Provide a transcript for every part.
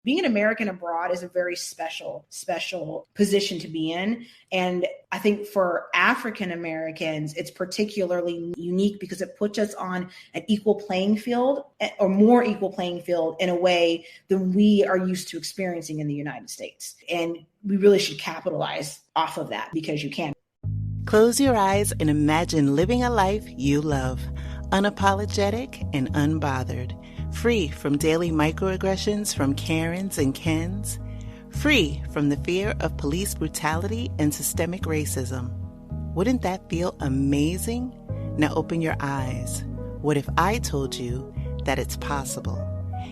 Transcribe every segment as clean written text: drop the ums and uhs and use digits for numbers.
being an American abroad is a very special position to be in. And I think for African Americans, it's particularly unique because it puts us on an equal playing field, or more equal playing field, in a way than we are used to experiencing in the United States. And we really should capitalize off of that, because you can. Close your eyes and imagine living a life you love, unapologetic and unbothered, free from daily microaggressions from Karens and Kens, free from the fear of police brutality and systemic racism. Wouldn't that feel amazing? Now open your eyes. What if I told you that it's possible?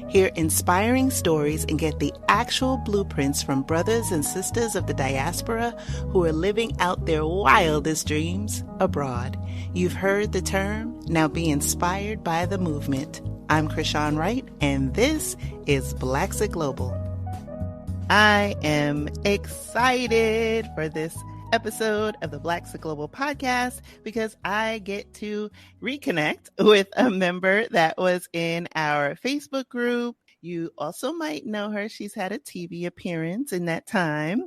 Hear inspiring stories and get the actual blueprints from brothers and sisters of the diaspora who are living out their wildest dreams abroad. You've heard the term. Now be inspired by the movement. I'm Krishan Wright, and this is Blaxit Global. I am excited for this episode of the Blaxit Global podcast because I get to reconnect with a member that was in our Facebook group. You also might know her. She's had a TV appearance in that time.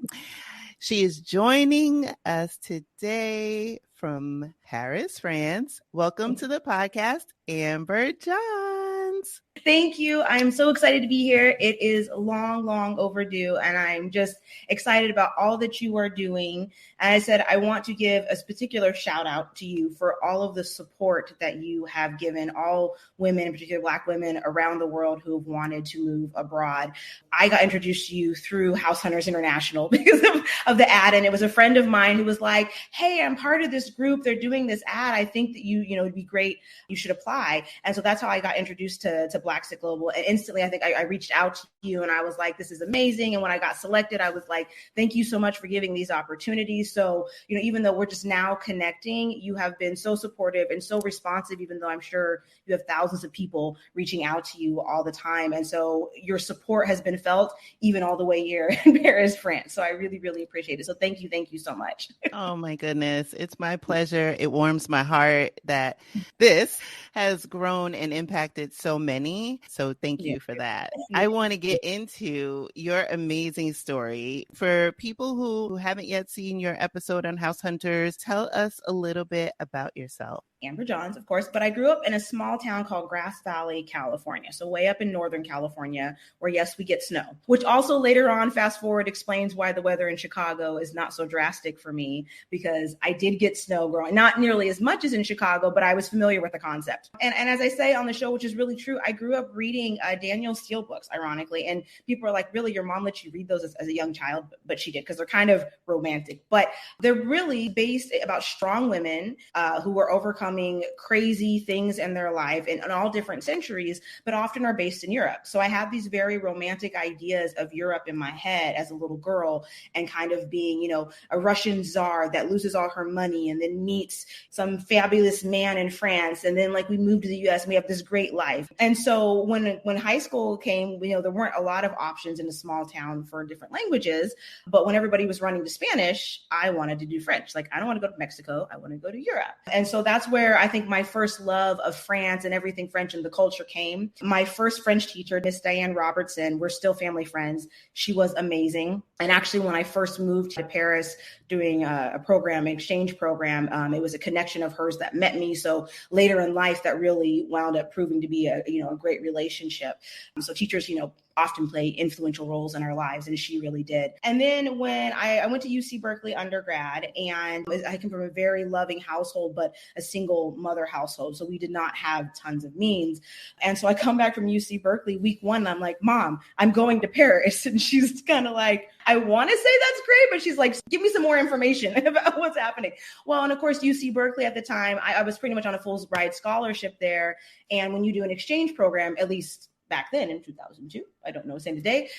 She is joining us today from Paris, France. Welcome to the podcast, Amber Johns. Thank you. I'm so excited to be here. It is long overdue, and I'm just excited about all that you are doing. And I said, I want to give a particular shout out to you for all of the support that you have given all women, in particular Black women around the world who have wanted to move abroad. I got introduced to you through House Hunters International because of the ad. And it was a friend of mine who was like, hey, I'm part of this group. They're doing this ad. I think that it'd be great. You should apply. And so that's how I got introduced to Blaxit Global. And instantly, I think I reached out to you and I was like, this is amazing. And when I got selected, I was like, thank you so much for giving these opportunities. So, even though we're just now connecting, you have been so supportive and so responsive, even though I'm sure you have thousands of people reaching out to you all the time. And so your support has been felt even all the way here in Paris, France. So I really, really appreciate it. So thank you so much. Oh my goodness. It's my pleasure. It warms my heart that this has grown and impacted so many. So thank you for that. I want to get into your amazing story. For people who haven't yet seen your episode on House Hunters, tell us a little bit about yourself. Amber Johns, of course, but I grew up in a small town called Grass Valley, California. So way up in Northern California, where yes, we get snow, which also later on, fast forward, explains why the weather in Chicago is not so drastic for me, because I did get snow growing, not nearly as much as in Chicago, but I was familiar with the concept. And as I say on the show, which is really true, I grew up reading Danielle Steele books, ironically. And people are like, really, your mom let you read those as a young child? But she did, because they're kind of romantic. But they're really based about strong women who were overcoming crazy things in their life in all different centuries, but often are based in Europe. So I have these very romantic ideas of Europe in my head as a little girl, and kind of being, a Russian czar that loses all her money and then meets some fabulous man in France. And then we move to the US and we have this great life. And so when high school came, there weren't a lot of options in a small town for different languages. But when everybody was running to Spanish, I wanted to do French. I don't want to go to Mexico. I want to go to Europe. And so that's where I think my first love of France and everything French and the culture came. My first French teacher, Miss Diane Robertson, we're still family friends. She was amazing. And actually, when I first moved to Paris doing a program, an exchange program, it was a connection of hers that met me. So later in life, that really wound up proving to be a great relationship. So teachers, often play influential roles in our lives, and she really did. And then when I went to UC Berkeley undergrad, and I came from a very loving household, but a single mother household. So we did not have tons of means. And so I come back from UC Berkeley week one, and I'm like, Mom, I'm going to Paris. And she's kind of like, I want to say that's great, but she's like, give me some more information about what's happening. Well, and of course, UC Berkeley at the time, I was pretty much on a Fulbright scholarship there. And when you do an exchange program, at least back then in 2002, I don't know, same today,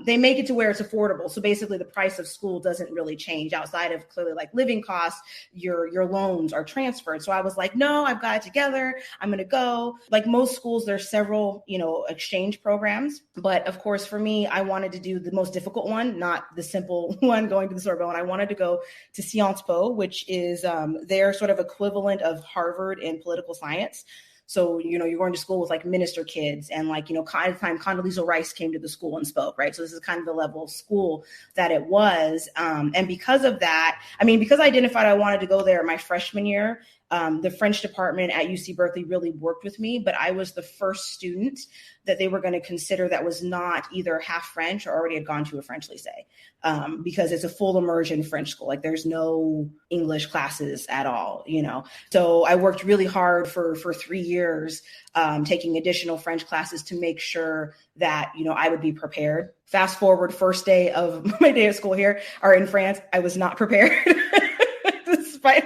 they make it to where it's affordable. So basically the price of school doesn't really change outside of clearly living costs, your loans are transferred. So I was like, no, I've got it together. I'm going to go. Like most schools, there's several, exchange programs. But of course, for me, I wanted to do the most difficult one, not the simple one going to the Sorbonne. I wanted to go to Sciences Po, which is their sort of equivalent of Harvard in political science. So, you're going to school with like minister kids and like, kind of time Condoleezza Rice came to the school and spoke, right? So this is kind of the level of school that it was. And because of that, because I identified I wanted to go there my freshman year, the French department at UC Berkeley really worked with me, but I was the first student that they were going to consider that was not either half French or already had gone to a French lycée, because it's a full immersion French school. Like there's no English classes at all, So I worked really hard for 3 years, taking additional French classes to make sure that, I would be prepared. Fast forward, first day of my day of school here or in France, I was not prepared despite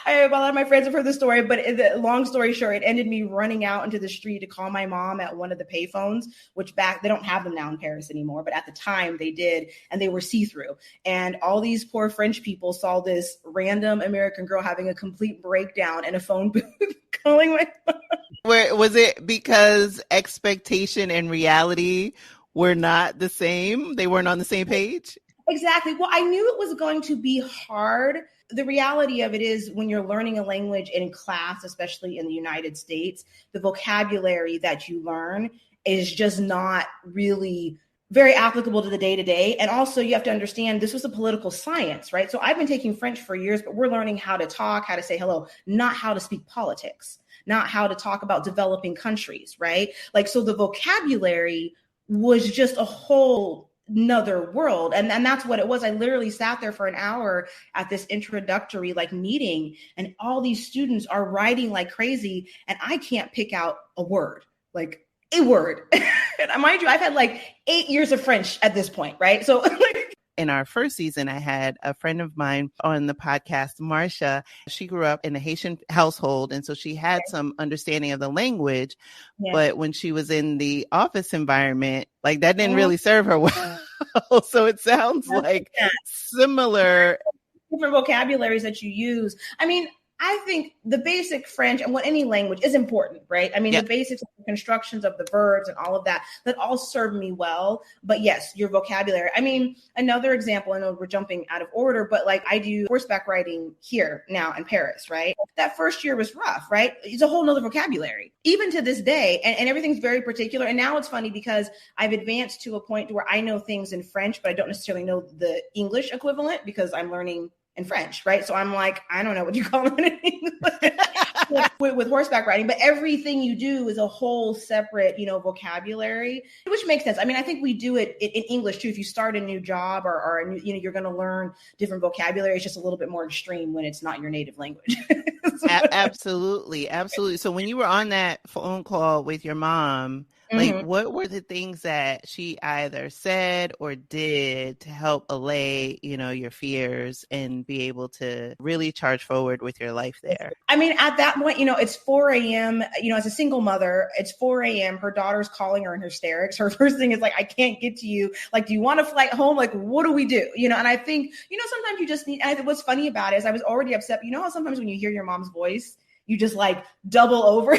a lot of my friends have heard the story, but long story short, it ended me running out into the street to call my mom at one of the payphones, which they don't have them now in Paris anymore, but at the time they did, and they were see-through. And all these poor French people saw this random American girl having a complete breakdown in a phone booth calling my mom. Where was it because expectation and reality were not the same? They weren't on the same page? Exactly. Well, I knew it was going to be hard. The reality of it is when you're learning a language in class, especially in the United States, the vocabulary that you learn is just not really very applicable to the day-to-day. And also you have to understand this was a political science, right? So I've been taking French for years, but we're learning how to talk, how to say hello, not how to speak politics, not how to talk about developing countries, right? Like, so the vocabulary was just a whole another world. And that's what it was. I literally sat there for an hour at this introductory meeting, and all these students are writing like crazy, and I can't pick out a word, like a word. And mind you, I've had 8 years of French at this point, right? So in our first season, I had a friend of mine on the podcast, Marcia. She grew up in a Haitian household, and so she had some understanding of the language. Yeah. But when she was in the office environment, that didn't really serve her well. So it sounds like similar. Different vocabularies that you use. I think the basic French and any language is important, right? The basics of the constructions of the verbs and all of that all serve me well. But yes, your vocabulary. Another example, I know we're jumping out of order, but I do horseback riding here now in Paris, right? That first year was rough, right? It's a whole nother vocabulary, even to this day. And everything's very particular. And now it's funny because I've advanced to a point where I know things in French, but I don't necessarily know the English equivalent because I'm learning in French, right? So I'm I don't know what you call it in English with horseback riding, but everything you do is a whole separate, vocabulary, which makes sense. I think we do it in English too. If you start a new job or a new, you're going to learn different vocabulary. It's just a little bit more extreme when it's not your native language. Absolutely. Absolutely. So when you were on that phone call with your mom, what were the things that she either said or did to help allay, your fears and be able to really charge forward with your life there? At that point, it's 4 a.m., as a single mother, it's 4 a.m. Her daughter's calling her in hysterics. Her first thing is I can't get to you. Do you want to flight home? What do we do? And I think, sometimes you just need, and what's funny about it is I was already upset. But how sometimes when you hear your mom's voice, you just double over.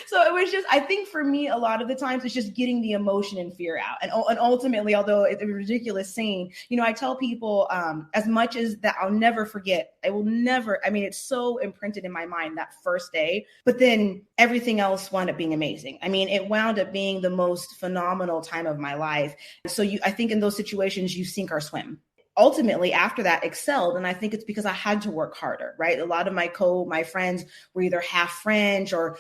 So it was just, I think for me, a lot of the times it's just getting the emotion and fear out. And ultimately, although it's a ridiculous scene, I tell people as much as that I'll never forget, I will never, it's so imprinted in my mind that first day, but then everything else wound up being amazing. It wound up being the most phenomenal time of my life. So I think in those situations, you sink or swim. Ultimately, after that, excelled. And I think it's because I had to work harder, right? A lot of my friends were either half French or,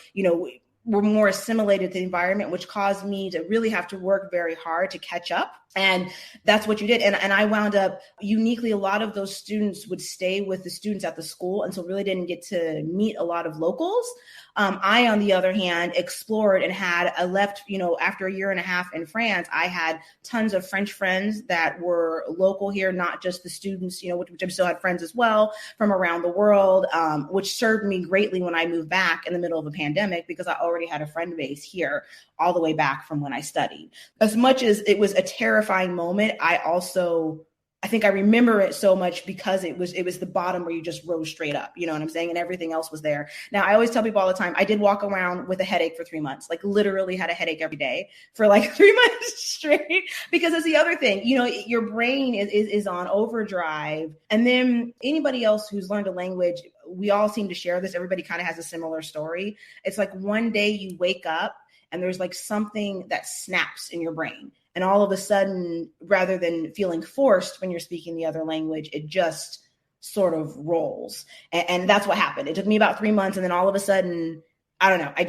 were more assimilated to the environment, which caused me to really have to work very hard to catch up. And that's what you did. And I wound up uniquely, a lot of those students would stay with the students at the school. And so really didn't get to meet a lot of locals. I, on the other hand, explored and I left, after a year and a half in France, I had tons of French friends that were local here, not just the students, which I still had friends as well from around the world, which served me greatly when I moved back in the middle of a pandemic because I already had a friend base here all the way back from when I studied. As much as it was a terrifying moment, I also I think I remember it so much because it was the bottom where you just rose straight up, you know what I'm saying? And everything else was there. Now, I always tell people all the time, I did walk around with a headache for 3 months, like literally had a headache every day for like 3 months straight, because that's the other thing, you know, your brain is on overdrive. And then anybody else who's learned a language, we all seem to share this. Everybody kind of has a similar story. It's like one day you wake up and there's like something that snaps in your brain. And all of a sudden, rather than feeling forced when you're speaking the other language, it just sort of rolls. And that's what happened. It took me about 3 months. And then all of a sudden, I don't know, it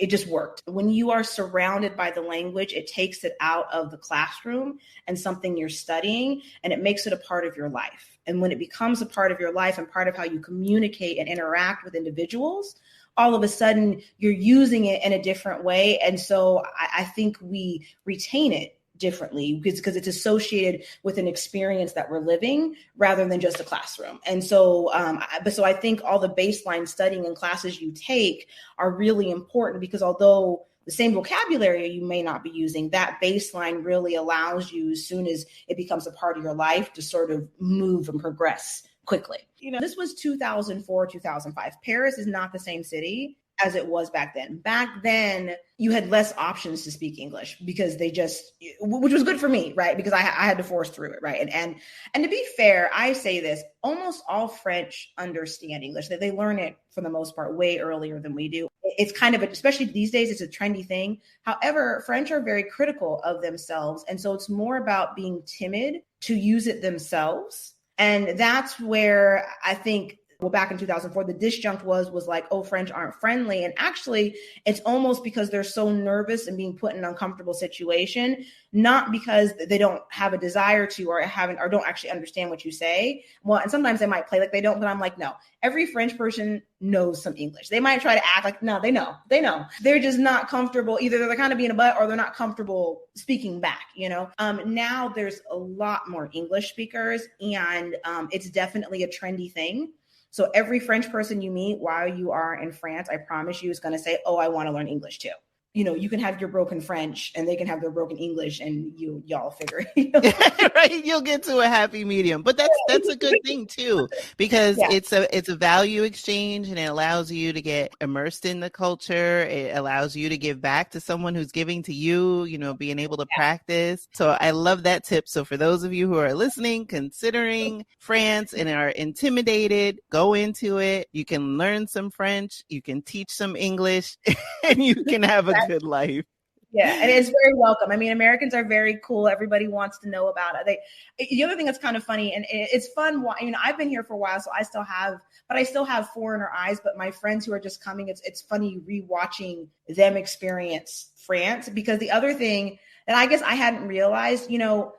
just worked. When you are surrounded by the language, it takes it out of the classroom and something you're studying, and it makes it a part of your life. And when it becomes a part of your life and part of how you communicate and interact with individuals, all of a sudden you're using it in a different way. And so I think we retain it differently because it's associated with an experience that we're living rather than just a classroom. And so, so I think all the baseline studying and classes you take are really important, because although the same vocabulary you may not be using, that baseline really allows you, as soon as it becomes a part of your life, to sort of move and progress quickly. You know, this was 2004, 2005. Paris is not the same city as it was back then. Back then, you had less options to speak English because they just, which was good for me, right? Because I had to force through it, right? And to be fair, I say this, almost all French understand English. They learn it for the most part way earlier than we do. It's kind of, especially these days, it's a trendy thing. However, French are very critical of themselves. And so it's more about being timid to use it themselves. And that's where I think, well, back in 2004, the disjunct was like, oh, French aren't friendly. And actually, it's almost because they're so nervous and being put in an uncomfortable situation, not because they don't have a desire to or don't actually understand what you say. Well, and sometimes they might play like they don't, but I'm like, no, every French person knows some English. They might try to act like, no, they know. They're just not comfortable. Either they're kind of being a butt or they're not comfortable speaking back, you know? Now there's a lot more English speakers, and it's definitely a trendy thing. So every French person you meet while you are in France, I promise you, is going to say, oh, I want to learn English too. You know, you can have your broken French and they can have their broken English, and y'all figure it out. Right. You'll get to a happy medium. But that's a good thing too, because it's a value exchange, and it allows you to get immersed in the culture. It allows you to give back to someone who's giving to you, you know, being able to practice. So I love that tip. So for those of you who are listening, considering France and are intimidated, go into it. You can learn some French, you can teach some English, and you can have a good life. Yeah, and it's very welcome. I mean, Americans are very cool. Everybody wants to know about it. The other thing that's kind of funny, and it's fun. You know, I've been here for a while, so I still have foreigner eyes. But my friends who are just coming, it's funny rewatching them experience France, because the other thing that I guess I hadn't realized, you know,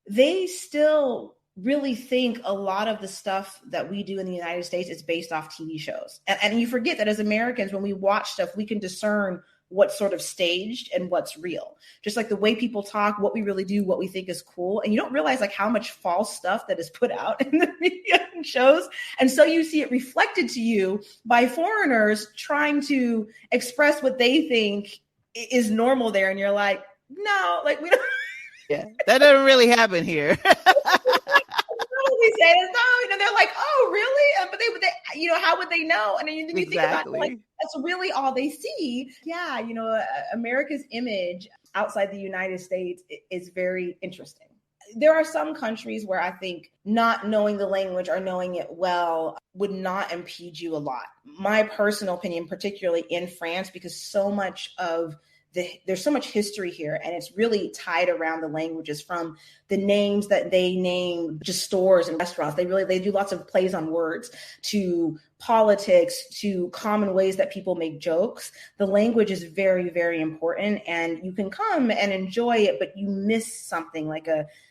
they still really think a lot of the stuff that we do in the United States is based off TV shows, and you forget that as Americans, when we watch stuff, we can discern what's sort of staged and what's real. Just like the way people talk, what we really do, what we think is cool. And you don't realize like how much false stuff that is put out in the media and shows. And so you see it reflected to you by foreigners trying to express what they think is normal there. And you're like, no, like we don't. Yeah, that doesn't really happen here. We say this, no, you know, they're like, oh, really? But they, you know, how would they know? And then you think about it, like, that's really all they see. Yeah, you know, America's image outside the United States is very interesting. There are some countries where I think not knowing the language or knowing it well would not impede you a lot. My personal opinion, particularly in France, because there's so much history here, and it's really tied around the languages, from the names that they name just stores and restaurants. They do lots of plays on words, to politics, to common ways that people make jokes. The language is very, very important, and you can come and enjoy it, but you miss something like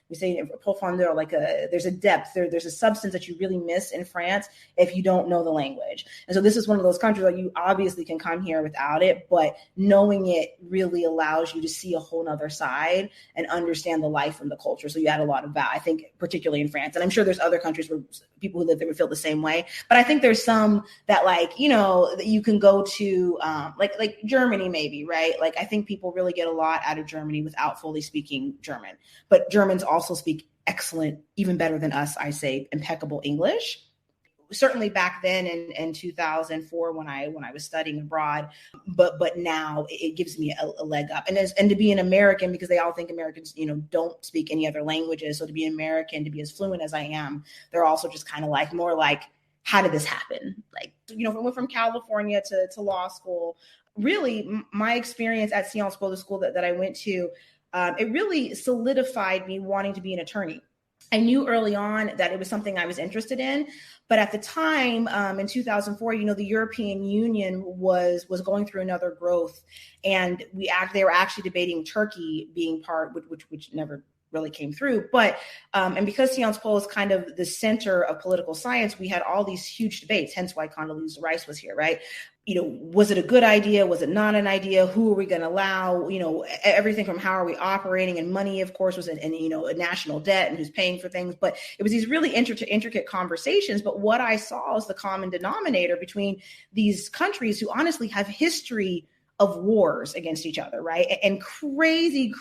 we say profondeur, there's a depth, there's a substance that you really miss in France if you don't know the language. And so this is one of those countries where you obviously can come here without it, but knowing it really allows you to see a whole nother side and understand the life and the culture. So you add a lot of value, I think, particularly in France. And I'm sure there's other countries where people who live there would feel the same way. But I think there's some that, like, you know, that you can go to, like Germany maybe, right? Like, I think people really get a lot out of Germany without fully speaking German. But Germans also speak excellent, even better than us, I say, impeccable English. Certainly back then in 2004 when I was studying abroad, but now it gives me a leg up. And to be an American, because they all think Americans, don't speak any other languages. So to be American, to be as fluent as I am, they're also just kind of like more like, how did this happen? Like, I went from California to law school. Really, my experience at Sciences Po, the school that I went to, it really solidified me wanting to be an attorney. I knew early on that it was something I was interested in, but at the time, in 2004, the European Union was going through another growth, and they were actually debating Turkey being part, which never really came through. But and because Sciences Po is kind of the center of political science, we had all these huge debates. Hence why Condoleezza Rice was here, right? Was it a good idea? Was it not an idea? Who are we going to allow? Everything from how are we operating, and money, of course, was a national debt and who's paying for things. But it was these really intricate conversations. But what I saw is the common denominator between these countries who honestly have history of wars against each other, right? And crazy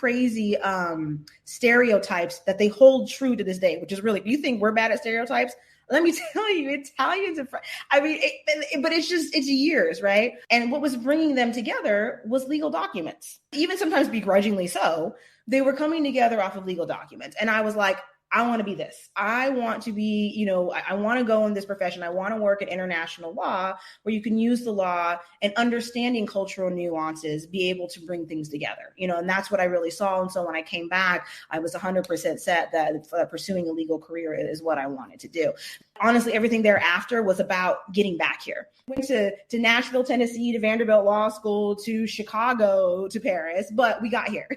stereotypes that they hold true to this day, which is really, you think we're bad at stereotypes? Let me tell you, Italians and but it's years, right? And what was bringing them together was legal documents. Even sometimes begrudgingly so, they were coming together off of legal documents. And I was like, I want to be this. I want to be, I want to go in this profession. I want to work in international law where you can use the law and understanding cultural nuances, be able to bring things together, and that's what I really saw. And so when I came back, I was 100% set that pursuing a legal career is what I wanted to do. Honestly, everything thereafter was about getting back here. Went to Nashville, Tennessee, to Vanderbilt Law School, to Chicago, to Paris, but we got here.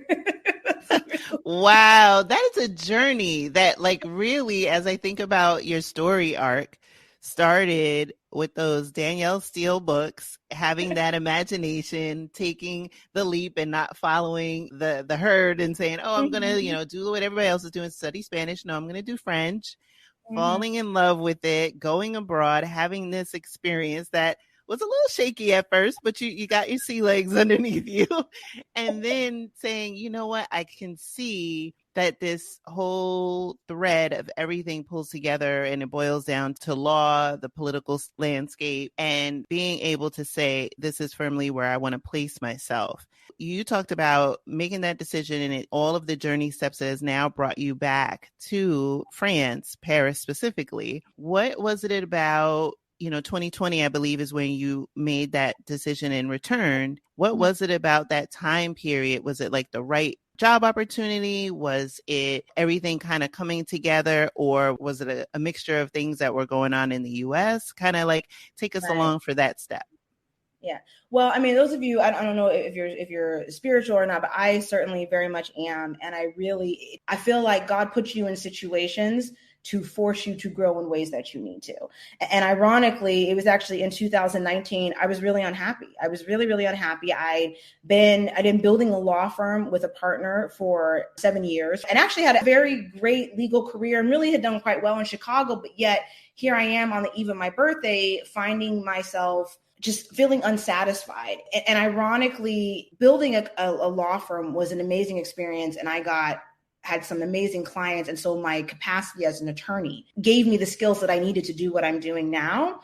Wow, that is a journey that, like, really, as I think about your story arc, started with those Danielle Steele books, having that imagination, taking the leap and not following the herd and saying, oh, I'm going to, do what everybody else is doing, study Spanish. No, I'm going to do French, falling in love with it, going abroad, having this experience that was a little shaky at first, but you got your sea legs underneath you. And then saying, you know what, I can see that this whole thread of everything pulls together and it boils down to law, the political landscape, and being able to say, this is firmly where I want to place myself. You talked about making that decision and all of the journey steps that has now brought you back to France, Paris specifically. What was it about 2020, I believe, is when you made that decision and returned. What was it about that time period? Was it like the right job opportunity? Was it everything kind of coming together, or was it a mixture of things that were going on in the US? Kind of like take us along for that step. Yeah. Well, I mean, those of you, I don't know if you're spiritual or not, but I certainly very much am. And I feel like God puts you in situations to force you to grow in ways that you need to. And ironically, it was actually in 2019, I was really unhappy. I was really, really unhappy. I'd been building a law firm with a partner for 7 years and actually had a very great legal career and really had done quite well in Chicago. But yet here I am on the eve of my birthday, finding myself just feeling unsatisfied. And ironically, building a law firm was an amazing experience. And I had some amazing clients. And so my capacity as an attorney gave me the skills that I needed to do what I'm doing now.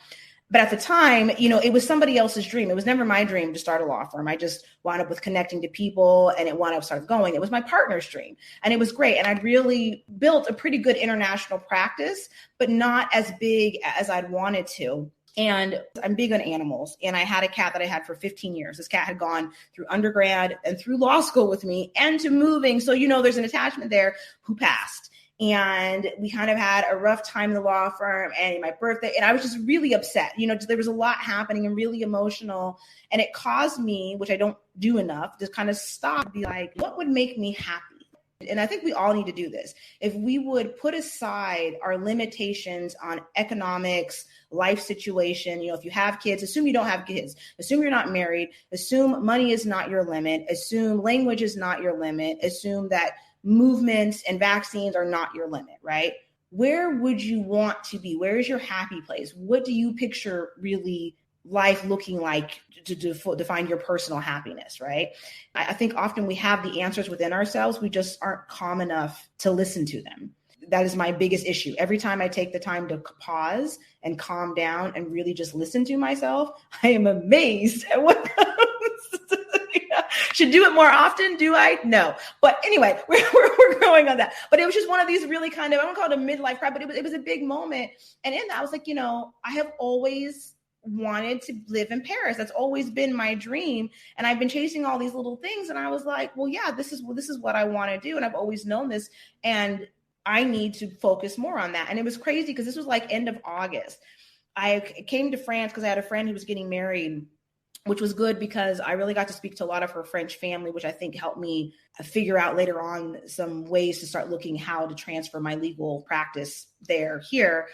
But at the time, it was somebody else's dream. It was never my dream to start a law firm. I just wound up with connecting to people and it wound up started going. It was my partner's dream and it was great. And I'd really built a pretty good international practice, but not as big as I'd wanted to. And I'm big on animals. And I had a cat that I had for 15 years. This cat had gone through undergrad and through law school with me and to moving. So, there's an attachment there, who passed. And we kind of had a rough time in the law firm and my birthday. And I was just really upset. There was a lot happening and really emotional. And it caused me, which I don't do enough, to kind of stop and be like, what would make me happy? And I think we all need to do this. If we would put aside our limitations on economics, life situation, if you have kids, assume you don't have kids, assume you're not married, assume money is not your limit, assume language is not your limit, assume that movements and vaccines are not your limit, right? Where would you want to be? Where is your happy place? What do you picture really life looking like to define your personal happiness, right? I think often we have the answers within ourselves. We just aren't calm enough to listen to them. that is my biggest issue. Every time I take the time to pause and calm down and really just listen to myself, I am amazed at what comes. Should do it more often. Do I? No. But anyway, we're going on that. But it was just one of these really kind of, I don't call it a midlife cry, but it was a big moment. And in that, I was like, I have always wanted to live in Paris. That's always been my dream. And I've been chasing all these little things. And I was like, well, yeah, this is what I want to do. And I've always known this. And I need to focus more on that. And it was crazy because this was like end of August. I came to France because I had a friend who was getting married, which was good because I really got to speak to a lot of her French family, which I think helped me figure out later on some ways to start looking how to transfer my legal practice here.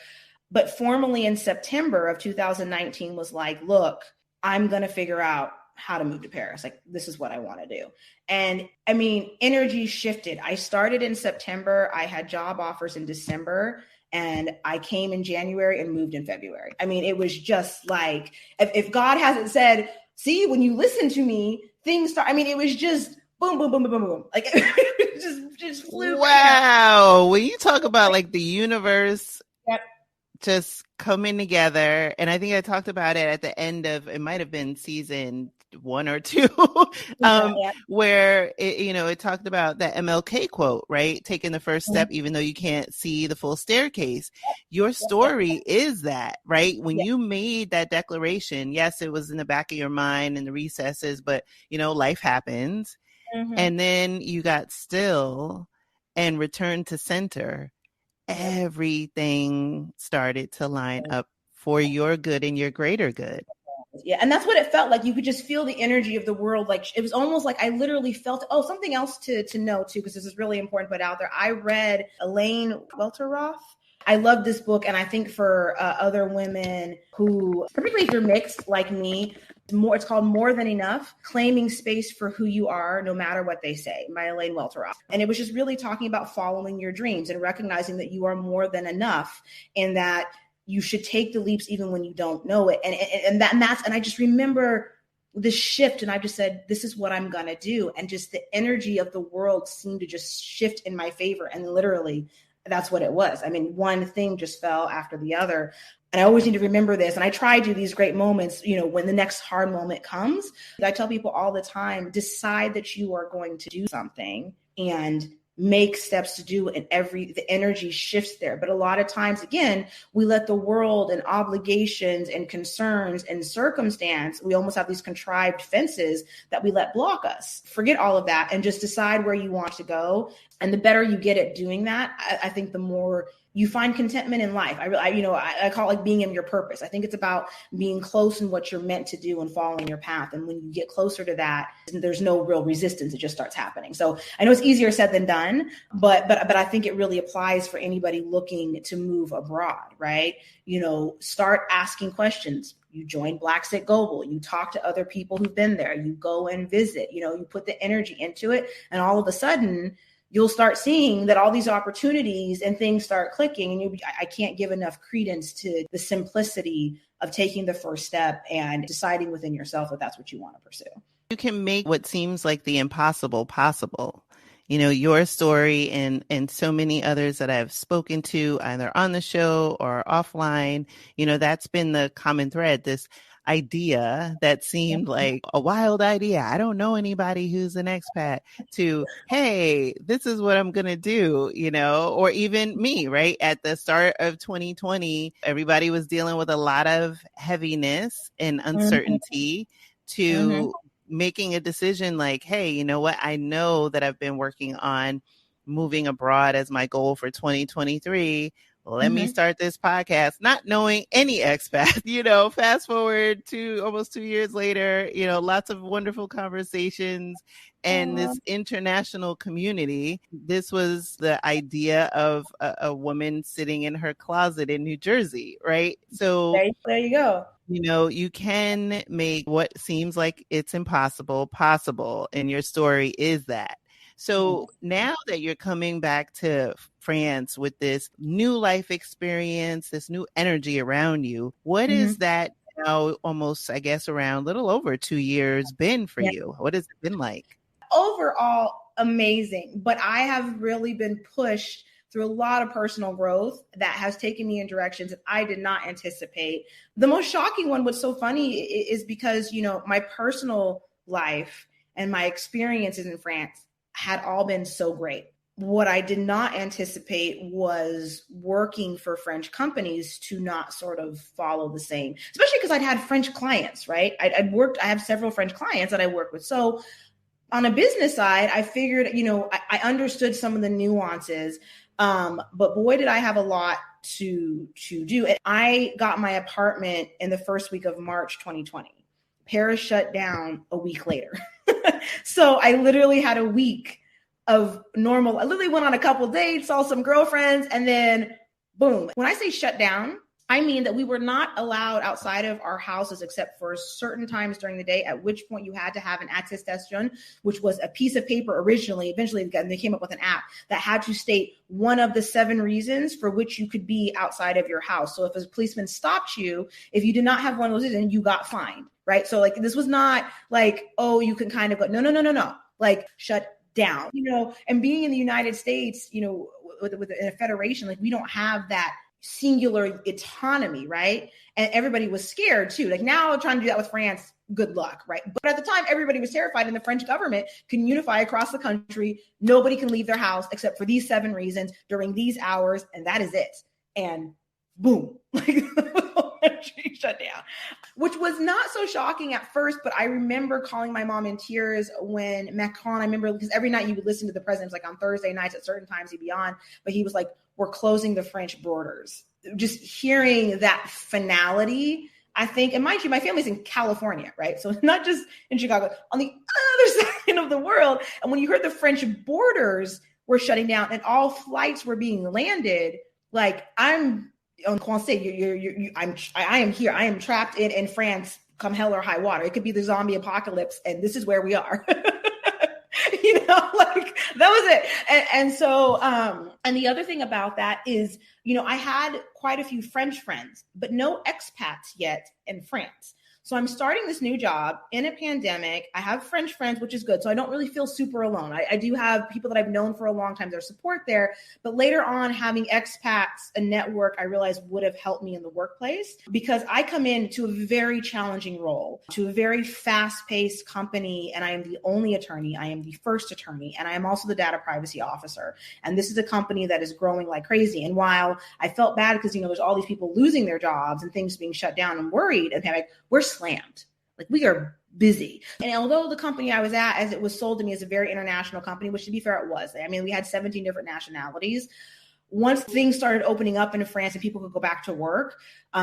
But formally in September of 2019 was like, look, I'm going to figure out how to move to Paris. Like, this is what I want to do. And I mean, energy shifted. I started in September. I had job offers in December. And I came in January and moved in February. I mean, it was just like, if God hasn't said, see, when you listen to me, things start, I mean, it was just boom, boom, boom, boom, boom, boom. Like, it just flew. Wow. When you talk about like the universe yep. just coming together, and I think I talked about it at the end of, it might have been season 1 or 2, where it talked about that MLK quote, right? Taking the first step, even though you can't see the full staircase. Your story is that, right? When you made that declaration, yes, it was in the back of your mind in the recesses, but life happens. And then you got still and returned to center. Everything started to line up for your good and your greater good. Yeah. And that's what it felt like. You could just feel the energy of the world. Like, it was almost like I literally felt, something else to know too, because this is really important to put out there. I read Elaine Welteroth. I love this book. And I think for other women who, particularly if you're mixed like me, it's called More Than Enough, Claiming Space for Who You Are, No Matter What They Say, by Elaine Welteroth. And it was just really talking about following your dreams and recognizing that you are more than enough, and that you should take the leaps even when you don't know it. And I just remember this shift, and I just said, this is what I'm going to do. And just the energy of the world seemed to just shift in my favor. And literally that's what it was. I mean, one thing just fell after the other. And I always need to remember this. And I try to do these great moments, when the next hard moment comes. I tell people all the time, decide that you are going to do something and make steps to do it, and the energy shifts there. But a lot of times, again, we let the world and obligations and concerns and circumstance, we almost have these contrived fences that we let block us. Forget all of that and just decide where you want to go. And the better you get at doing that, I think the more you find contentment in life. I call it like being in your purpose. I think it's about being close in what you're meant to do and following your path. And when you get closer to that, there's no real resistance. It just starts happening. So I know it's easier said than done, but I think it really applies for anybody looking to move abroad, right? Start asking questions. You join Blaxit Global, you talk to other people who've been there, you go and visit, you put the energy into it, and all of a sudden, you'll start seeing that all these opportunities and things start clicking. And I can't give enough credence to the simplicity of taking the first step and deciding within yourself that that's what you want to pursue. You can make what seems like the impossible possible. Your story and so many others that I've spoken to either on the show or offline, that's been the common thread, this idea that seemed like a wild idea. I don't know anybody who's an expat, to, hey, this is what I'm going to do, or even me, right? At the start of 2020, everybody was dealing with a lot of heaviness and uncertainty to making a decision like, hey, you know what? I know that I've been working on moving abroad as my goal for 2023. Let me start this podcast, not knowing any expat, fast forward to almost 2 years later, lots of wonderful conversations and this international community. This was the idea of a woman sitting in her closet in New Jersey, right? So there you go. You can make what seems like it's impossible possible. And your story is that. So now that you're coming back to France with this new life experience, this new energy around you, what is that now almost, I guess, around a little over 2 years been for you? What has it been like? Overall, amazing. But I have really been pushed through a lot of personal growth that has taken me in directions that I did not anticipate. The most shocking one, what's so funny is because, my personal life and my experiences in France had all been so great. What I did not anticipate was working for French companies to not sort of follow the same, especially because I'd had French clients, right? I have several French clients that I work with. So on a business side, I figured, I understood some of the nuances, but boy, did I have a lot to do. And I got my apartment in the first week of March 2020. Paris shut down a week later. So I literally had a week of normal. I literally went on a couple of dates, saw some girlfriends, and then boom. When I say shut down, I mean that we were not allowed outside of our houses except for certain times during the day, at which point you had to have an attestation, which was a piece of paper originally. Eventually, they came up with an app that had to state one of the 7 reasons for which you could be outside of your house. So if a policeman stopped you, if you did not have one of those reasons, you got fined, right? So like, this was not like, oh, you can kind of go, no. Like, shut down, and being in the United States, with a federation, like we don't have that singular autonomy, right? And everybody was scared too. Like now trying to do that with France, good luck, right? But at the time, everybody was terrified, and the French government can unify across the country. Nobody can leave their house except for these 7 reasons during these hours, and that is it. And boom, like she shut down, which was not so shocking at first. But I remember calling my mom in tears when Macron, I remember, because every night you would listen to the president, like on Thursday nights at certain times he'd be on, but he was like, we're closing the French borders. Just hearing that finality, I think, and mind you, my family's in California, right? So not just in Chicago, on the other side of the world. And when you heard the French borders were shutting down and all flights were being landed, like I'm on Conseil, I am here. I am trapped in France, come hell or high water. It could be the zombie apocalypse, and this is where we are. Like that was it. And so, and the other thing about that is, I had quite a few French friends, but no expats yet in France. So I'm starting this new job in a pandemic. I have French friends, which is good. So I don't really feel super alone. I do have people that I've known for a long time, their support there. But later on, having expats, a network, I realized would have helped me in the workplace, because I come into a very challenging role, to a very fast-paced company. And I am the only attorney. I am the first attorney. And I am also the data privacy officer. And this is a company that is growing like crazy. And while I felt bad because, there's all these people losing their jobs and things being shut down and worried, and like, we're slammed. Like we are busy. And although the company I was at, as it was sold to me, as a very international company, which to be fair, it was. I mean, we had 17 different nationalities. Once things started opening up in France and people could go back to work,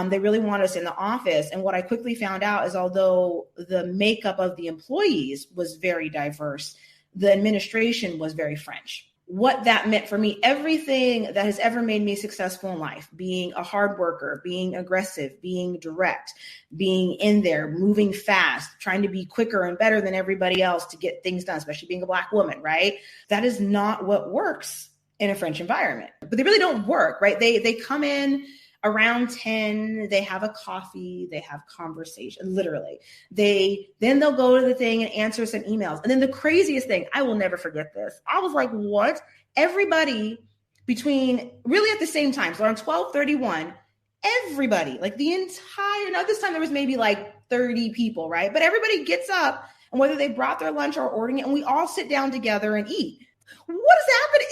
they really wanted us in the office. And what I quickly found out is, although the makeup of the employees was very diverse, the administration was very French. What that meant for me, everything that has ever made me successful in life, being a hard worker, being aggressive, being direct, being in there, moving fast, trying to be quicker and better than everybody else to get things done, especially being a Black woman, right? That is not what works in a French environment. But they really don't work, right? They come in around 10, they have a coffee, they have conversation, literally. Then they'll go to the thing and answer some emails. And then the craziest thing, I will never forget this. I was like, what? Everybody between, really at the same time, so around 12:31, everybody, like the entire, now this time there was maybe like 30 people, right? But everybody gets up, and whether they brought their lunch or ordering it, and we all sit down together and eat. What is happening?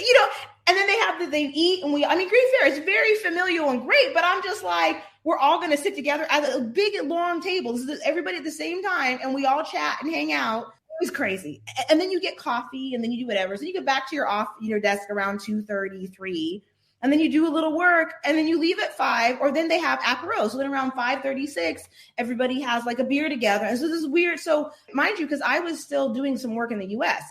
And then they eat, and great fare is very familial and great, but I'm just like, we're all going to sit together at a big, long table. This is everybody at the same time, and we all chat and hang out. It was crazy. And then you get coffee, and then you do whatever. So you get back to your desk around 2:33, and then you do a little work, and then you leave at 5, or then they have apéro. So then around 5:36, everybody has like a beer together. And so this is weird. So mind you, because I was still doing some work in the US,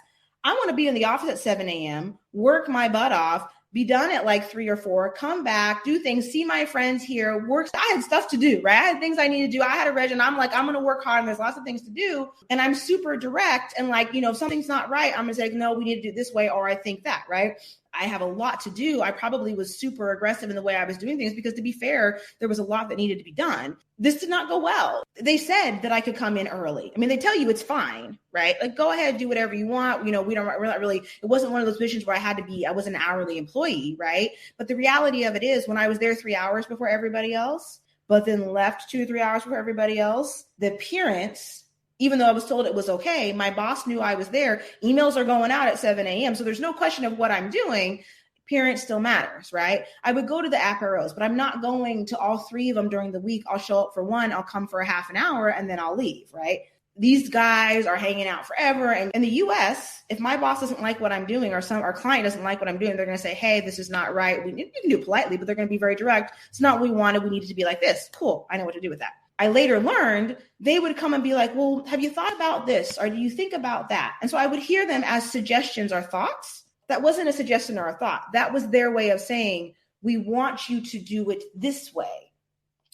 I want to be in the office at 7 a.m., work my butt off, be done at like 3 or 4, come back, do things, see my friends here, work. I had stuff to do, right? I had things I needed to do. I had a regimen. I'm like, I'm going to work hard, and there's lots of things to do. And I'm super direct. And like, if something's not right, I'm going to say, no, we need to do it this way, or I think that, right? I have a lot to do. I probably was super aggressive in the way I was doing things because, to be fair, there was a lot that needed to be done. This did not go well. They said that I could come in early. I mean, they tell you it's fine, right? Like, go ahead, do whatever you want. We're not really, it wasn't one of those positions where I was an hourly employee, right? But the reality of it is, when I was there 3 hours before everybody else, but then left 2 or 3 hours before everybody else, the appearance, even though I was told it was okay, my boss knew I was there. Emails are going out at 7 a.m. So there's no question of what I'm doing. Appearance still matters, right? I would go to the aperos, but I'm not going to all 3 of them during the week. I'll show up for one, I'll come for a half an hour, and then I'll leave, right? These guys are hanging out forever. And in the US, if my boss doesn't like what I'm doing, or our client doesn't like what I'm doing, they're going to say, hey, this is not right. You can do it politely, but they're going to be very direct. It's not what we wanted. We needed to be like this. Cool. I know what to do with that. I later learned they would come and be like, well, have you thought about this? Or do you think about that? And so I would hear them as suggestions or thoughts. That wasn't a suggestion or a thought. That was their way of saying, we want you to do it this way,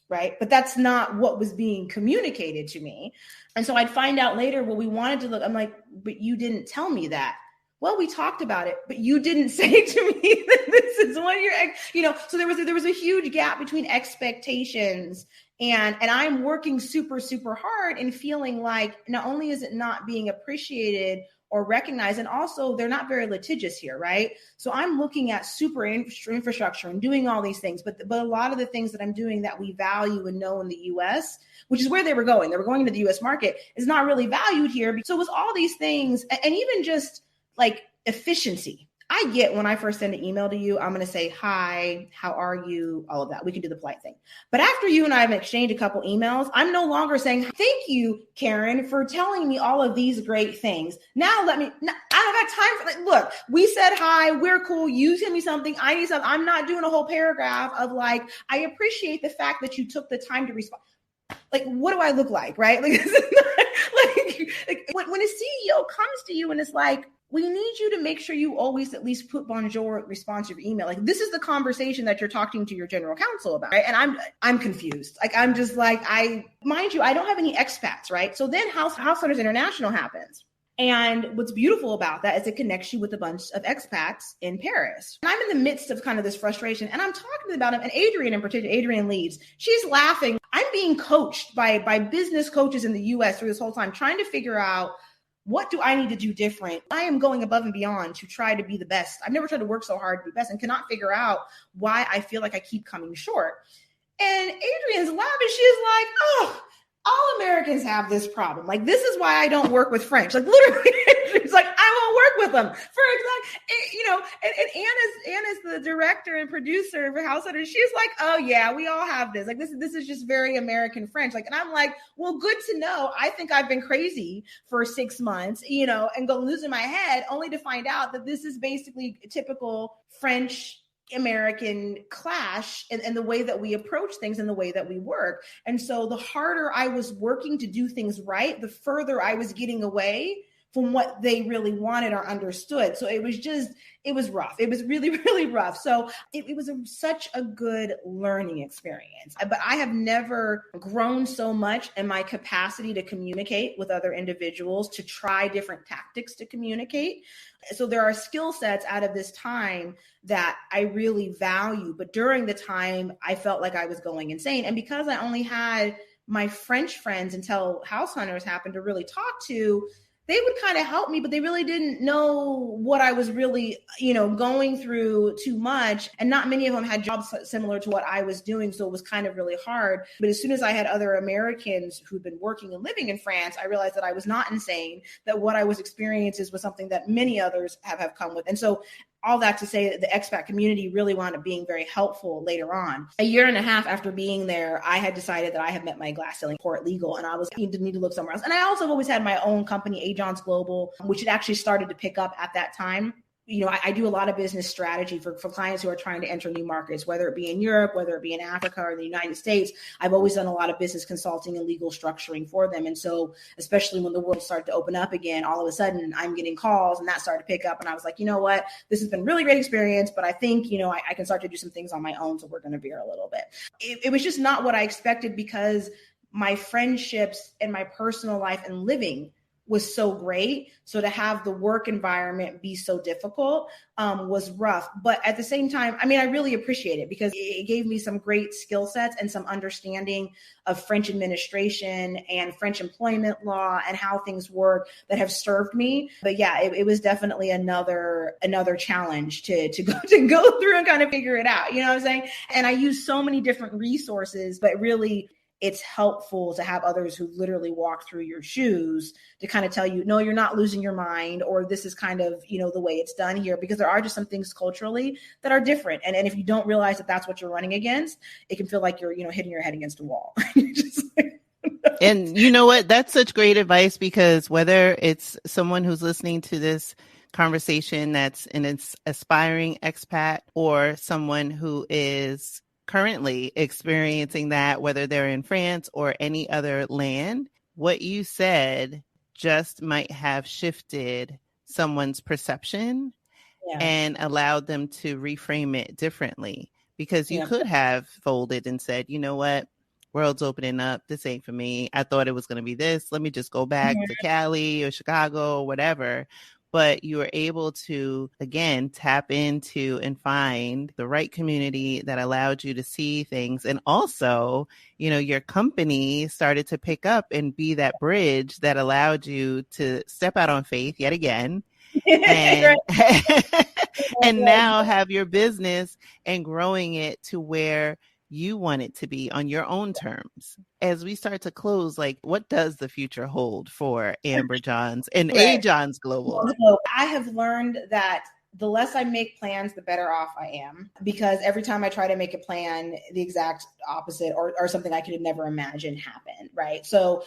right? But that's not what was being communicated to me. And so I'd find out later, well, we wanted to look, I'm like, but you didn't tell me that. Well, we talked about it, but you didn't say to me that this is what you're, so there was a huge gap between expectations and I'm working super, super hard and feeling like not only is it not being appreciated or recognized, and also they're not very litigious here, right? So I'm looking at super infrastructure and doing all these things, but a lot of the things that I'm doing that we value and know in the US, which is where they were going into the US market, is not really valued here. So with all these things, and even just like efficiency, I get when I first send an email to you, I'm going to say, hi, how are you? All of that. We can do the polite thing. But after you and I have exchanged a couple emails, I'm no longer saying, thank you, Karen, for telling me all of these great things. Now I don't have time for that. Look, we said hi, we're cool. You send me something. I need something. I'm not doing a whole paragraph of like, I appreciate the fact that you took the time to respond. Like, what do I look like? Right? Like, when a CEO comes to you and it's like, we need you to make sure you always at least put bonjour response to your email. Like, this is the conversation that you're talking to your general counsel about, right? And I'm confused. Like, I'm just like, mind you, I don't have any expats, right? So then House Hunters International happens. And what's beautiful about that is it connects you with a bunch of expats in Paris. And I'm in the midst of kind of this frustration, and I'm talking about him, and Adrienne in particular, Adrienne leads, she's laughing. I'm being coached by business coaches in the US through this whole time, trying to figure out, what do I need to do different? I am going above and beyond to try to be the best. I've never tried to work so hard to be best and cannot figure out why I feel like I keep coming short. And Adrienne's laughing. She's like, oh, all Americans have this problem. Like, this is why I don't work with French. Like, literally, it's like, I won't work with them. For example, and Anna's the director and producer for House Hunters. She's like, oh yeah, we all have this. Like, this is just very American French. Like, and I'm like, well, good to know. I think I've been crazy for 6 months, and go losing my head, only to find out that this is basically typical French American clash and the way that we approach things and the way that we work. And so the harder I was working to do things right, the further I was getting away from what they really wanted or understood. So it was rough. It was really, really rough. So it was such a good learning experience. But I have never grown so much in my capacity to communicate with other individuals, to try different tactics to communicate. So there are skill sets out of this time that I really value. But during the time, I felt like I was going insane. And because I only had my French friends until House Hunters happened to really talk to, they would kind of help me, but they really didn't know what I was really, going through too much. And not many of them had jobs similar to what I was doing. So it was kind of really hard. But as soon as I had other Americans who'd been working and living in France, I realized that I was not insane, that what I was experiencing was something that many others have come with. And so all that to say that the expat community really wound up being very helpful later on. A year and a half after being there, I had decided that I had met my glass ceiling port legal, and I was need to look somewhere else. And I also always had my own company, Agents Global, which had actually started to pick up at that time. I do a lot of business strategy for clients who are trying to enter new markets, whether it be in Europe, whether it be in Africa or the United States. I've always done a lot of business consulting and legal structuring for them. And so, especially when the world started to open up again, all of a sudden I'm getting calls, and that started to pick up. And I was like, you know what, this has been a really great experience, but I think, I can start to do some things on my own. So we're going to veer a little bit. It was just not what I expected, because my friendships and my personal life and living was so great. So to have the work environment be so difficult was rough. But at the same time, I mean, I really appreciate it because it gave me some great skill sets and some understanding of French administration and French employment law and how things work that have served me. But yeah, it was definitely another challenge to go through and kind of figure it out. You know what I'm saying? And I use so many different resources, but really it's helpful to have others who literally walk through your shoes to kind of tell you, no, you're not losing your mind, or this is kind of, the way it's done here, because there are just some things culturally that are different. And if you don't realize that that's what you're running against, it can feel like you're, hitting your head against a wall. And you know what? That's such great advice, because whether it's someone who's listening to this conversation that's an aspiring expat, or someone who is currently experiencing that, whether they're in France or any other land, what you said just might have shifted someone's perception and allowed them to reframe it differently. Because you could have folded and said, you know what, world's opening up. This ain't for me. I thought it was going to be this. Let me just go back to Cali or Chicago or whatever. But you were able to, again, tap into and find the right community that allowed you to see things. And also, your company started to pick up and be that bridge that allowed you to step out on faith yet again. And, and now have your business and growing it to where you want it to be on your own terms. As we start to close, what does the future hold for Amber Johns and A. Johns Global? So I have learned that the less I make plans, the better off I am, because every time I try to make a plan, the exact opposite or something I could never imagine happened. Right. So,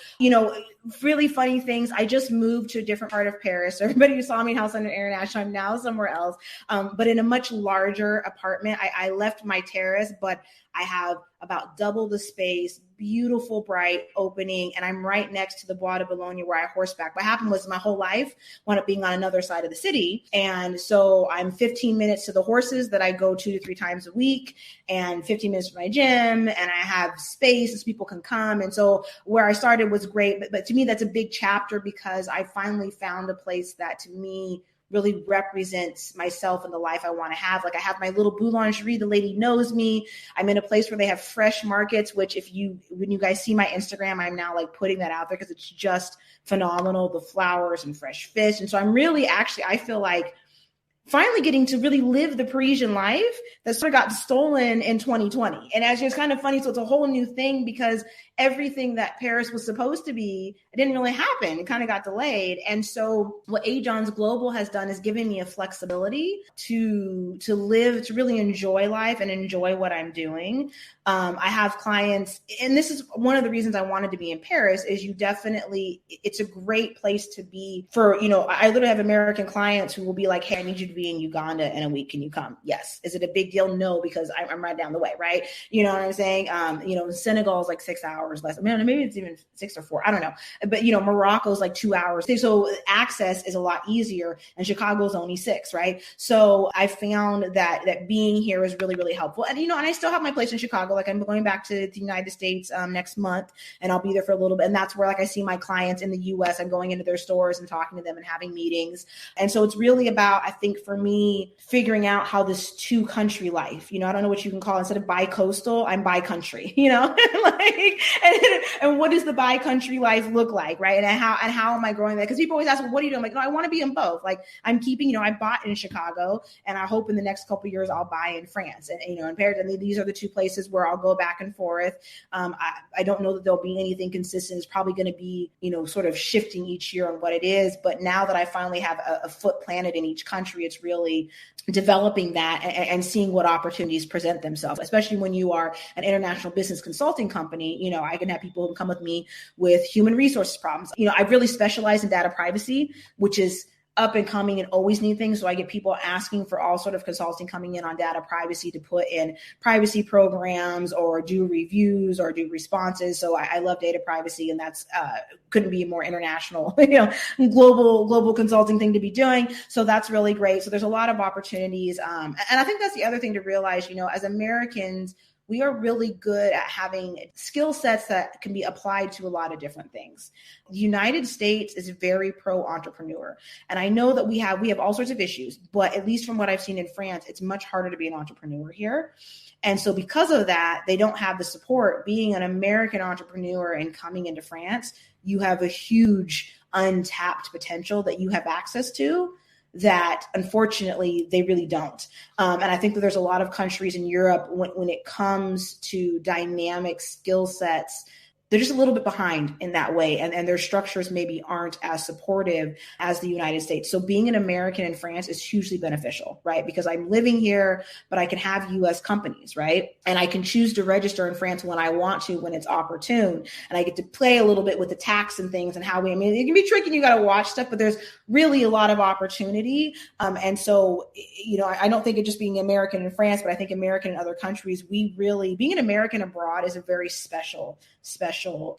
really funny things. I just moved to a different part of Paris. So everybody who saw me in House Under International, I'm now somewhere else, but in a much larger apartment. I left my terrace, but I have about double the space, beautiful, bright opening, and I'm right next to the Bois de Boulogne where I horseback. What happened was my whole life wound up being on another side of the city. And so I'm 15 minutes to the horses that I go 2 to 3 times a week, and 15 minutes to my gym, and I have space so people can come. And so where I started was great. But to me, that's a big chapter, because I finally found a place that to me really represents myself and the life I want to have. I have my little boulangerie. The lady knows me. I'm in a place where they have fresh markets, which when you guys see my Instagram, I'm now putting that out there because it's just phenomenal. The flowers and fresh fish. And so I'm really I feel like finally getting to really live the Parisian life that sort of got stolen in 2020. And actually, it's kind of funny. So it's a whole new thing, because everything that Paris was supposed to be, it didn't really happen. It kind of got delayed. And so what A. Johns Global has done is given me a flexibility to live, to really enjoy life and enjoy what I'm doing. I have clients, and this is one of the reasons I wanted to be in Paris, is it's a great place to be for, I literally have American clients who will be like, hey, I need you to be in Uganda in a week. Can you come? Yes. Is it a big deal? No, because I'm right down the way. Right. You know what I'm saying? Senegal is 6 hours less. I mean, maybe it's even 6 or 4. I don't know. But, Morocco is 2 hours. So access is a lot easier, and Chicago is only 6. Right. So I found that being here is really, really helpful. And, and I still have my place in Chicago. I'm going back to the United States next month, and I'll be there for a little bit. And that's where I see my clients in the US. I'm going into their stores and talking to them and having meetings. And so it's really about, I think for me, figuring out how this 2-country life, I don't know what you can call it. Instead of bi-coastal, I'm bi-country, and what does the bi-country life look like? Right. And how am I growing that? Because people always ask, well, what are you doing? I'm no, I want to be in both. I'm keeping, I bought in Chicago, and I hope in the next couple of years I'll buy in France and, in Paris. And these are the 2 places where I'll go back and forth. I don't know that there'll be anything consistent. It's probably going to be, sort of shifting each year on what it is. But now that I finally have a foot planted in each country, it's really developing that and seeing what opportunities present themselves, especially when you are an international business consulting company. I can have people who come with me with human resources problems. I really specialize in data privacy, which is up and coming and always need things. So I get people asking for all sort of consulting coming in on data privacy to put in privacy programs or do reviews or do responses. So I love data privacy, and that's couldn't be a more international, global consulting thing to be doing. So that's really great. So there's a lot of opportunities. And I think that's the other thing to realize, as Americans, we are really good at having skill sets that can be applied to a lot of different things. The United States is very pro-entrepreneur. And I know that we have all sorts of issues, but at least from what I've seen in France, it's much harder to be an entrepreneur here. And so because of that, they don't have the support. Being an American entrepreneur and coming into France, you have a huge untapped potential that you have access to that unfortunately they really don't. And I think that there's a lot of countries in Europe when it comes to dynamic skill sets, they're just a little bit behind in that way. And their structures maybe aren't as supportive as the United States. So being an American in France is hugely beneficial, right? Because I'm living here, but I can have US companies, right? And I can choose to register in France when I want to, when it's opportune. And I get to play a little bit with the tax and things and how it can be tricky and you got to watch stuff, but there's really a lot of opportunity. And so, I don't think of just being American in France, but I think American in other countries, being an American abroad is a very special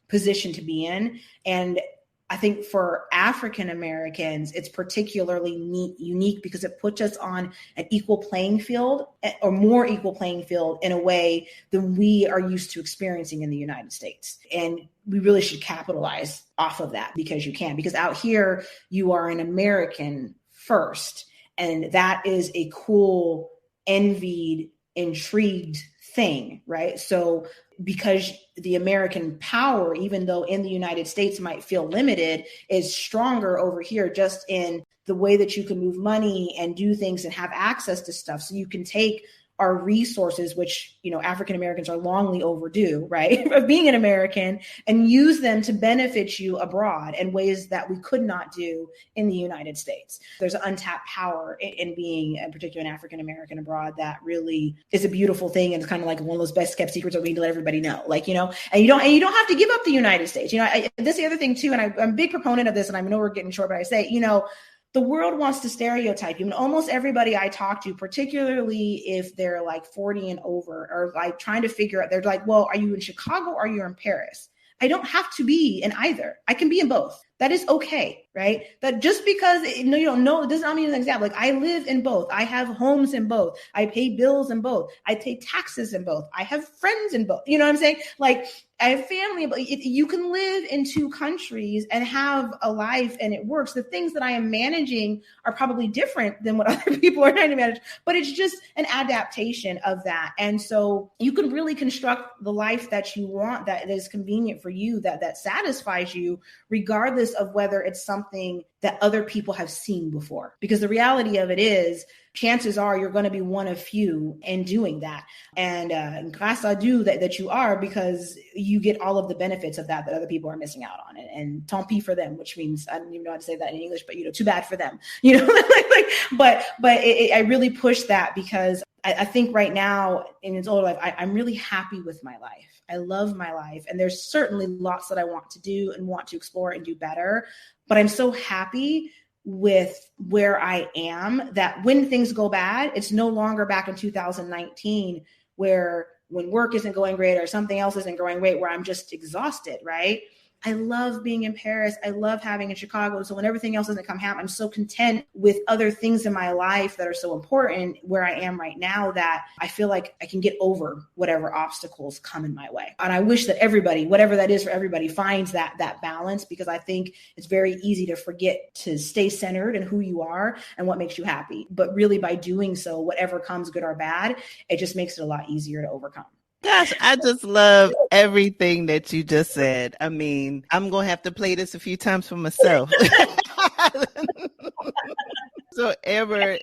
position to be in. And I think for African Americans, it's particularly unique because it puts us on an equal playing field or more equal playing field in a way than we are used to experiencing in the United States. And we really should capitalize off of that because out here, you are an American first. And that is a cool, envied, intrigued thing, right? So because the American power, even though in the United States might feel limited, is stronger over here just in the way that you can move money and do things and have access to stuff. So you can take our resources, which, African Americans are longly overdue, right, of being an American, and use them to benefit you abroad in ways that we could not do in the United States. There's an untapped power in being, in particular, an African American abroad that really is a beautiful thing. And it's kind of like one of those best kept secrets that we need to let everybody know, and you don't have to give up the United States. This is the other thing too, and I'm a big proponent of this, and I know we're getting short, but I say, the world wants to stereotype you. And almost everybody I talk to, particularly if they're like 40 and over, are like trying to figure out, they're like, well, are you in Chicago or are you in Paris? I don't have to be in either. I can be in both. That is okay, right? That just because you don't know, it does not mean an example. Like I live in both. I have homes in both. I pay bills in both. I pay taxes in both. I have friends in both. You know what I'm saying? Like I have family, but you can live in two countries and have a life and it works. The things that I am managing are probably different than what other people are trying to manage, but it's just an adaptation of that. And so you can really construct the life that you want, that is convenient for you, that satisfies you, regardless of whether it's something that other people have seen before. Because the reality of it is, chances are you're going to be one of few in doing that. And grâce à Dieu that you are, because you get all of the benefits of that other people are missing out on. And tant pis for them, which means, I don't even know how to say that in English, but too bad for them. But I really push that because I think right now in its older life, I'm really happy with my life. I love my life. And there's certainly lots that I want to do and want to explore and do better. But I'm so happy with where I am that when things go bad, it's no longer back in 2019 where when work isn't going great or something else isn't going great, where I'm just exhausted, right? I love being in Paris. I love having in Chicago. So when everything else doesn't come happen, I'm so content with other things in my life that are so important where I am right now that I feel like I can get over whatever obstacles come in my way. And I wish that everybody, whatever that is for everybody, finds that balance, because I think it's very easy to forget to stay centered in who you are and what makes you happy. But really by doing so, whatever comes, good or bad, it just makes it a lot easier to overcome. Gosh, I just love everything that you just said. I mean, I'm going to have to play this a few times for myself. So, Amber,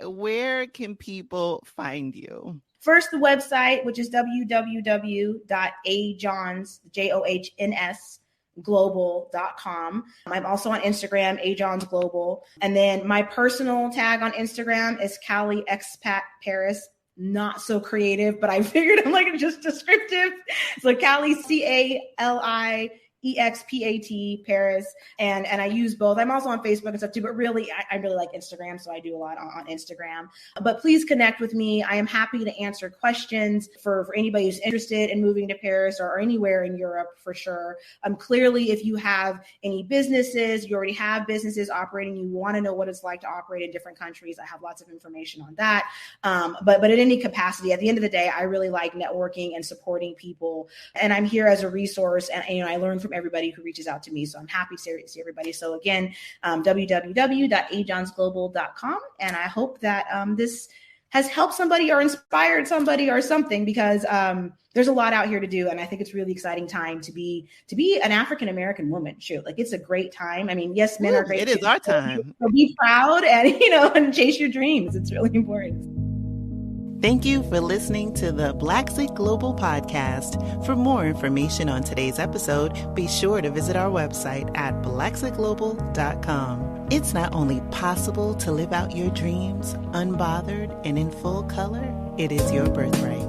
where can people find you? First, the website, which is www.ajohnsglobal.com. I'm also on Instagram, ajohnsglobal. And then my personal tag on Instagram is Cali Expat Paris. Not so creative, but I figured I'm like just descriptive. So Cali, CALI EXPAT, Paris. And I use both. I'm also on Facebook and stuff too, but really, I really like Instagram. So I do a lot on Instagram. But please connect with me. I am happy to answer questions for anybody who's interested in moving to Paris or anywhere in Europe for sure. Clearly, if you have any businesses, you already have businesses operating, you want to know what it's like to operate in different countries, I have lots of information on that. But in any capacity, at the end of the day, I really like networking and supporting people. And I'm here as a resource. And I learn from everybody who reaches out to me. So I'm happy to see everybody. So again, www.ajonsglobal.com. And I hope that this has helped somebody or inspired somebody or something, because there's a lot out here to do. And I think it's really exciting time to be an African-American woman. Shoot, like it's a great time. I mean, yes, men are great. It is our time. So be proud and, and chase your dreams. It's really important. Thank you for listening to the Blaxit Global Podcast. For more information on today's episode, be sure to visit our website at blaxitglobal.com. It's not only possible to live out your dreams unbothered and in full color, it is your birthright.